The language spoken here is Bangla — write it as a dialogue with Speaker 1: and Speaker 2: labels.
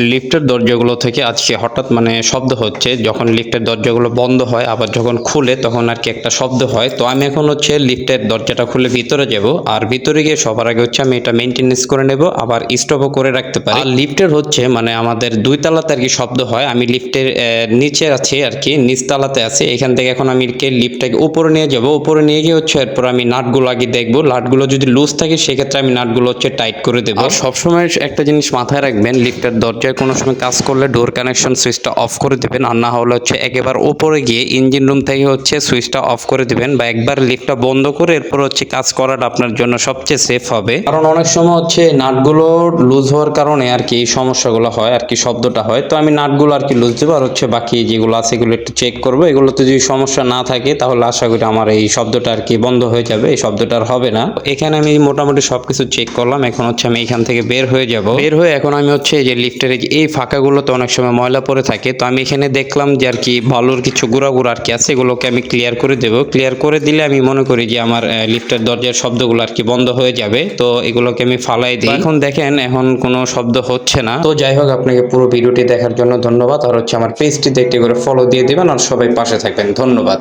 Speaker 1: লিফটের দরজাগুলো থেকে আজকে হঠাৎ শব্দ হচ্ছে। যখন লিফটের দরজাগুলো বন্ধ হয় আবার যখন খুলে তখন আর কি একটা শব্দ হয়। তো আমি এখন লিফটের দরজাটা খুলে ভিতরে যাব, আর ভিতরে গিয়ে সবার আগে আমি এটা মেইনটেনেন্স করে নেব, আবার স্টপও করে রাখতে পারি। আর লিফটের আমাদের 2 তলাতে আর কি শব্দ হয়। আমি লিফটের নিচে আছি আর কি, নিচ তলাতে আছি। এখান থেকে এখন আমি লিফটটাকে উপরে নিয়ে যাব। উপরে নিয়ে গিয়ে এরপর আমি নাটগুলো আগে দেখবো। নাটগুলো যদি লুজ থাকে সেক্ষেত্রে আমি নাটগুলো টাইট করে দেবো। আর সবসময় একটা জিনিস মাথায় রাখবেন, লিফটের দরজায় কোনো সময় কাজ করলে ডোর কানেকশন সুইচটা অফ করে দিবেন, আর না হলে একেবারে উপরে গিয়ে ইঞ্জিন রুম থেকে সুইচটা অফ করে দিবেন, বা একবার লিফটটা বন্ধ করে এরপর কাজ করাটা আপনার জন্য সবচেয়ে সেফ হবে। কারণ অনেক সময় নাটগুলো লুজ হওয়ার কারণে আর কি এই সমস্যাগুলো হয় আর কি, শব্দটা হয়। তো আমি নাটগুলো আর কি লুজ দেবো, আর বাকি যেগুলো আছে এগুলো একটু চেক করবো। এগুলোতে যদি সমস্যা না থাকে তাহলে আশা করি আমার এই শব্দটা আর কি বন্ধ হয়ে যাবে, এই শব্দটা আর হবে না। এখানে আমি মোটামুটি সবকিছু চেক করলাম। এখন আমি এখান থেকে বের হয়ে যাব। বের হয়ে এখন আমি এই যে লিফটের এই ফাঁকাগুলোতে অনেক সময় ময়লা পড়ে থাকে। তো আমি এখানে দেখলাম যে আর কি বালুর কিছু গুঁড়া গুঁড়া আর কি আছে, এগুলোকে আমি ক্লিয়ার করে দেব। ক্লিয়ার করে দিলে আমি মনে করি যে আমার লিফটের দরজার শব্দগুলো আর কি বন্ধ হয়ে যাবে। তো এগুলোকে আমি ফালাই দিই। এখন দেখেন এখন কোনো শব্দ হচ্ছে না। তো যাই হোক, আপনাকে পুরো ভিডিওটি দেখার জন্য ধন্যবাদ। আর আমার পেজটিতে একটি করে ফলো দিয়ে দিবেন, আর সবাই পাশে থাকবেন। ধন্যবাদ।